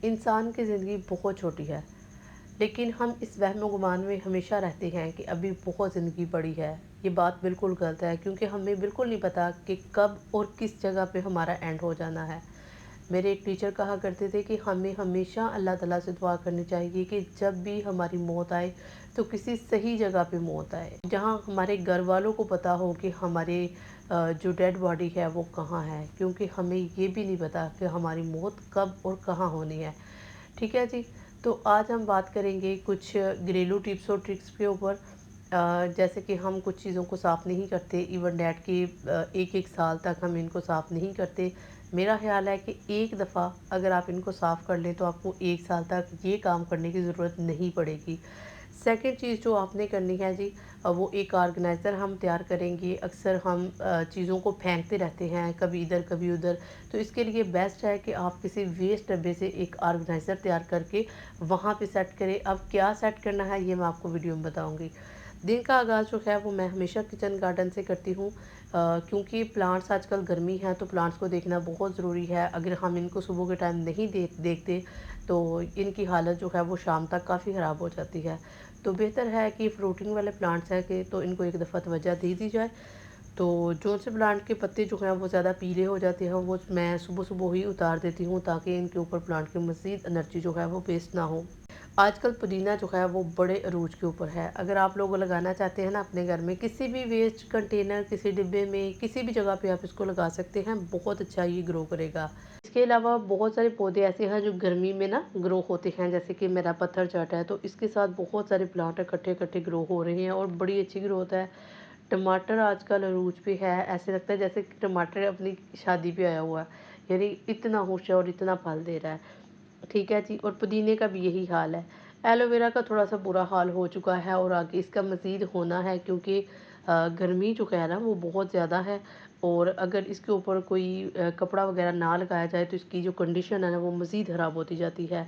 इंसान की ज़िंदगी बहुत छोटी है, लेकिन हम इस वहम-ओ-गुमान में हमेशा रहते हैं कि अभी बहुत ज़िंदगी बड़ी है। ये बात बिल्कुल गलत है, क्योंकि हमें बिल्कुल नहीं पता कि कब और किस जगह पे हमारा एंड हो जाना है। मेरे एक टीचर कहा करते थे कि हमें हमेशा अल्लाह ताला से दुआ करनी चाहिए कि जब भी हमारी मौत आए तो किसी सही जगह पे मौत आए, जहाँ हमारे घर वालों को पता हो कि हमारे जो डेड बॉडी है वो कहाँ है, क्योंकि हमें ये भी नहीं पता कि हमारी मौत कब और कहाँ होनी है। ठीक है जी। तो आज हम बात करेंगे कुछ घरेलू टिप्स और ट्रिक्स के ऊपर। जैसे कि हम कुछ चीज़ों को साफ़ नहीं करते, इवन डैट कि एक एक साल तक हम इनको साफ़ नहीं करते। मेरा ख्याल है कि एक दफ़ा अगर आप इनको साफ़ कर लें तो आपको एक साल तक ये काम करने की ज़रूरत नहीं पड़ेगी। सेकंड चीज़ जो आपने करनी है जी, वो एक ऑर्गेनाइज़र हम तैयार करेंगे। अक्सर हम चीज़ों को फेंकते रहते हैं, कभी इधर कभी उधर। तो इसके लिए बेस्ट है कि आप किसी वेस्ट डब्बे से एक ऑर्गेनाइज़र तैयार करके वहाँ पे सेट करें। अब क्या सेट करना है ये मैं आपको वीडियो में बताऊँगी। दिन का आगाज़ जो है वो मैं हमेशा किचन गार्डन से करती हूँ, क्योंकि प्लांट्स आजकल गर्मी है तो प्लांट्स को देखना बहुत ज़रूरी है। अगर हम इनको सुबह के टाइम नहीं देखते तो इनकी हालत जो है वो शाम तक काफ़ी ख़राब हो जाती है। तो बेहतर है कि फ्रूटिंग वाले प्लांट्स हैं कि तो इनको एक दफ़ा तवज्जो दे दी जाए। तो जो से प्लांट के पत्ते जो हैं वो ज़्यादा पीले हो जाते हैं, वो मैं सुबह-सुबह ही उतार देती हूँ, ताकि इनके ऊपर प्लांट की मज़ीद एनर्जी जो है वो वेस्ट ना हो। आजकल पुदीना जो है वो बड़े अरूज के ऊपर है। अगर आप लोग लगाना चाहते हैं ना अपने घर में, किसी भी वेस्ट कंटेनर, किसी डिब्बे में, किसी भी जगह पे आप इसको लगा सकते हैं, बहुत अच्छा ये ग्रो करेगा। इसके अलावा बहुत सारे पौधे ऐसे हैं जो गर्मी में ना ग्रो होते हैं, जैसे कि मेरा पत्थर चाट है, तो इसके साथ बहुत सारे प्लांट इकट्ठे-इकट्ठे ग्रो हो रहे हैं और बड़ी अच्छी ग्रोथ है। टमाटर आजकल अरूज पे है, ऐसे लगता है जैसे कि टमाटर अपनी शादी पे आया हुआ है, यानी इतना खुश है और इतना फल दे रहा है। ठीक है जी। और पुदीने का भी यही हाल है। एलोवेरा का थोड़ा-सा बुरा हाल हो चुका है और आगे इसका मज़ीद होना है, क्योंकि गर्मी जो है ना वो बहुत ज़्यादा है। और अगर इसके ऊपर कोई कपड़ा वग़ैरह ना लगाया जाए तो इसकी जो कंडीशन है ना वो मज़ीद ख़राब होती जाती है।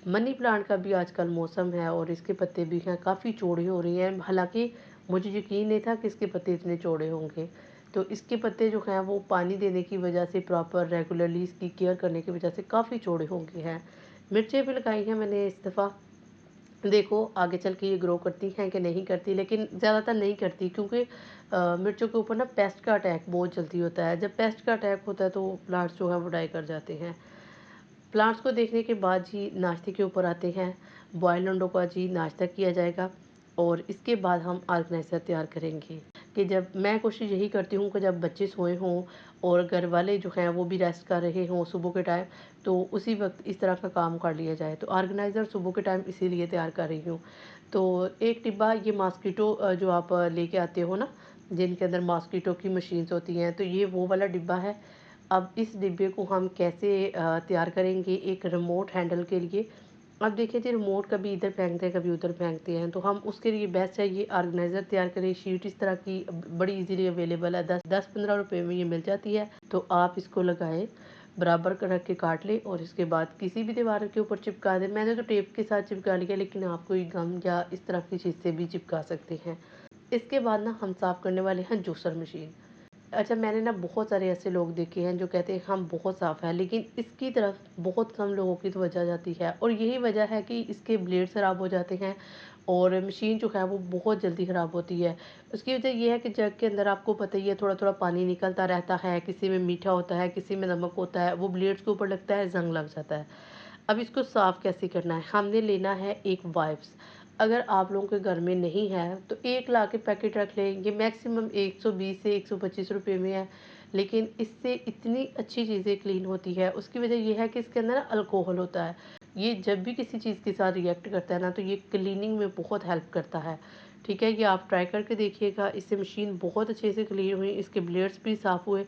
मनी प्लांट का भी आजकल मौसम है और इसके पत्ते भी हैं काफ़ी चौड़े हो रहे हैं। हालाँकि मुझे यकीन नहीं था कि इसके पत्ते इतने चौड़े होंगे। तो इसके पत्ते जो हैं वो पानी देने की वज़ह से, प्रॉपर रेगुलरली इसकी केयर करने की वज़ह से काफ़ी चौड़े हो गए हैं। मिर्चें भी लगाई हैं मैंने इस दफ़ा। देखो आगे चल के ये ग्रो करती हैं कि नहीं करती, लेकिन ज़्यादातर नहीं करती, क्योंकि मिर्चों के ऊपर ना पेस्ट का अटैक बहुत जल्दी होता है। जब पेस्ट का अटैक होता है तो प्लांट्स जो है वो डाई कर जाते हैं। प्लांट्स को देखने के बाद जी नाश्ते के ऊपर आते हैं। बॉयल अंडों का जी नाश्ता किया जाएगा और इसके बाद हम ऑर्गेनाइज़र तैयार करेंगे। कि जब मैं कोशिश यही करती हूँ कि जब बच्चे सोए हों और घर वाले जो हैं वो भी रेस्ट कर रहे हों सुबह के टाइम, तो उसी वक्त इस तरह का काम कर लिया जाए। तो ऑर्गेनाइज़र सुबह के टाइम इसीलिए तैयार कर रही हूँ। तो एक डिब्बा ये मॉस्किटो जो आप लेके आते हो ना, जिनके अंदर मॉस्किटो की मशीन्स होती हैं, तो ये वो वाला डिब्बा है। अब इस डिब्बे को हम कैसे तैयार करेंगे एक रिमोट हैंडल के लिए। अब देखिए जी, रिमोट कभी इधर फेंकते हैं, कभी उधर फेंकते हैं, तो हम उसके लिए बेस्ट है ये ऑर्गेनाइज़र तैयार करें। शीट इस तरह की बड़ी इजीली अवेलेबल है, 10-15 रुपए में ये मिल जाती है। तो आप इसको लगाएँ, बराबर कर रख के काट लें और इसके बाद किसी भी दीवार के ऊपर चिपका दें। मैंने तो टेप के साथ चिपका लिया, लेकिन आप कोई गम या इस तरह की चीज़ से भी चिपका सकते हैं। इसके बाद ना हम साफ़ करने वाले हैं जूसर मशीन। अच्छा, मैंने ना बहुत सारे ऐसे लोग देखे हैं जो कहते हैं हम बहुत साफ़ है, लेकिन इसकी तरफ बहुत कम लोगों की तवज्जो जाती है और यही वजह है कि इसके ब्लेड ख़राब हो जाते हैं और मशीन जो है वो बहुत जल्दी ख़राब होती है। उसकी वजह ये है कि जग के अंदर आपको पता ही है थोड़ा-थोड़ा पानी निकलता रहता है, किसी में मीठा होता है, किसी में नमक होता है, वो ब्लेड्स के ऊपर लगता है, ज़ंग लग जाता है। अब इसको साफ़ कैसे करना है? हमने लेना है एक वाइप्स। अगर आप लोगों के घर में नहीं है तो एक ला के पैकेट रख लें। ये मैक्सिमम 120 से 125 रुपए में है, लेकिन इससे इतनी अच्छी चीज़ें क्लीन होती है। उसकी वजह ये है कि इसके अंदर ना अल्कोहल होता है। ये जब भी किसी चीज़ के साथ रिएक्ट करता है ना, तो ये क्लीनिंग में बहुत हेल्प करता है। ठीक है, ये आप ट्राई करके देखिएगा। इससे मशीन बहुत अच्छे से क्लीन हुई, इसके ब्लेड्स भी साफ़ हुए।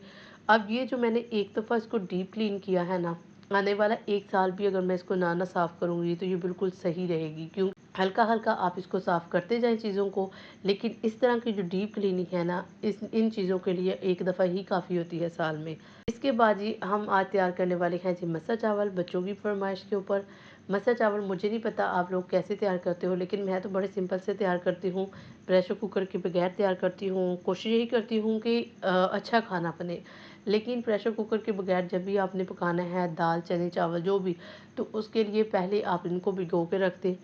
अब ये जो मैंने एक दफ़ा इसको डीप क्लीन किया है ना, आने वाला 1 साल भी अगर मैं इसको ना साफ़ करूँगी तो ये बिल्कुल सही रहेगी। क्यों? हल्का-हल्का आप इसको साफ़ करते जाएँ चीज़ों को, लेकिन इस तरह की जो डीप क्लीनिंग है ना, इस इन चीज़ों के लिए एक दफ़ा ही काफ़ी होती है साल में। इसके बाद जी हम आज तैयार करने वाले हैं जी मसा चावल, बच्चों की फ़रमाइश के ऊपर। मसा चावल मुझे नहीं पता आप लोग कैसे तैयार करते हो, लेकिन मैं तो बड़े सिंपल से तैयार करती हूँ। प्रेशर कुकर के बगैर तैयार करती हूँ। कोशिश यही करती हूँ कि अच्छा खाना बने। लेकिन प्रेशर कुकर के बगैर जब भी आपने पकाना है दाल, चने, चावल जो भी, तो उसके लिए पहले आप इनको भिगो के रख दें।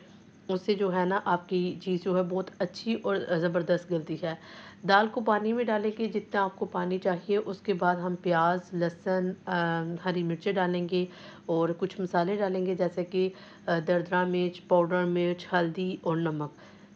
उससे जो है ना आपकी चीज़ जो है बहुत अच्छी और ज़बरदस्त गलती है। दाल को पानी में डालेंगे जितना आपको पानी चाहिए, उसके बाद हम प्याज़, लहसुन, हरी मिर्चें डालेंगे और कुछ मसाले डालेंगे जैसे कि दरदरा मिर्च, पाउडर मिर्च, हल्दी और नमक।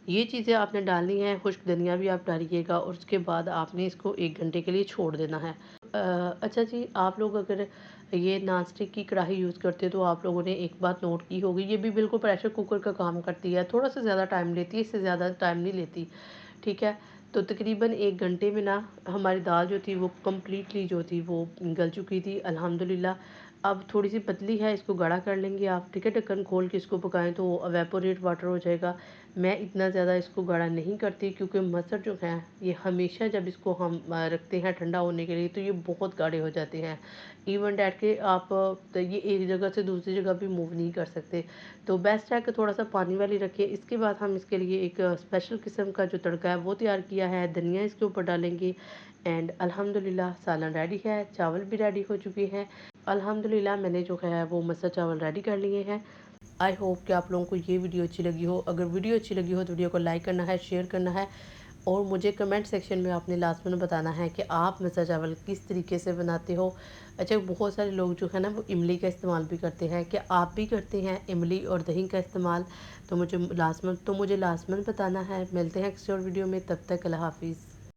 ये चीज़ें आपने डालनी है, खुश्क धनिया भी आप डालिएगा और उसके बाद आपने इसको 1 घंटे के लिए छोड़ देना है। अच्छा जी, आप लोग अगर ये नॉन स्टिक की कढ़ाई यूज़ करते हो तो आप लोगों ने एक बात नोट की होगी, ये भी बिल्कुल प्रेशर कुकर का काम करती है, थोड़ा-सा ज़्यादा टाइम लेती है, इससे ज़्यादा टाइम नहीं लेती, ठीक है? तो तकरीबन 1 घंटे में ना हमारी दाल जो थी वो कंप्लीटली जो थी वो गल चुकी थी अल्हम्दुलिल्लाह। अब थोड़ी-सी पतली है, इसको गाढ़ा कर लेंगे आप, ठीक है? ढक्कन खोल के इसको पकाएँ तो इवेपोरेट वाटर हो जाएगा। मैं इतना ज़्यादा इसको गाढ़ा नहीं करती क्योंकि मसर जो है ये हमेशा जब इसको हम रखते हैं ठंडा होने के लिए तो ये बहुत गाढ़े हो जाते हैं। इवन डैट के आप तो ये एक जगह से दूसरी जगह भी मूव नहीं कर सकते। तो बेस्ट है कि थोड़ा-सा पानी वाली रखें। इसके बाद हम इसके लिए एक स्पेशल किस्म का जो तड़का है वो तैयार किया है। धनिया इसके ऊपर डालेंगे एंड अल्हम्दुलिल्लाह सालन रेडी है, चावल भी रेडी हो चुके हैं। अल्हम्दुलिल्लाह मैंने जो है वो मसर चावल रेडी कर लिए हैं। आई होप कि आप लोगों को ये वीडियो अच्छी लगी हो। अगर वीडियो अच्छी लगी हो तो वीडियो को लाइक करना है, शेयर करना है और मुझे कमेंट सेक्शन में आपने लास्ट में बताना है कि आप मसर चावल किस तरीके से बनाते हो। अच्छा, बहुत सारे लोग जो है ना वो इमली का इस्तेमाल भी करते हैं, क्या आप भी करते हैं इमली और दही का इस्तेमाल? तो मुझे लास्ट में बताना है। मिलते हैं किसी और वीडियो में, तब तक अल्लाह हाफ़िज़।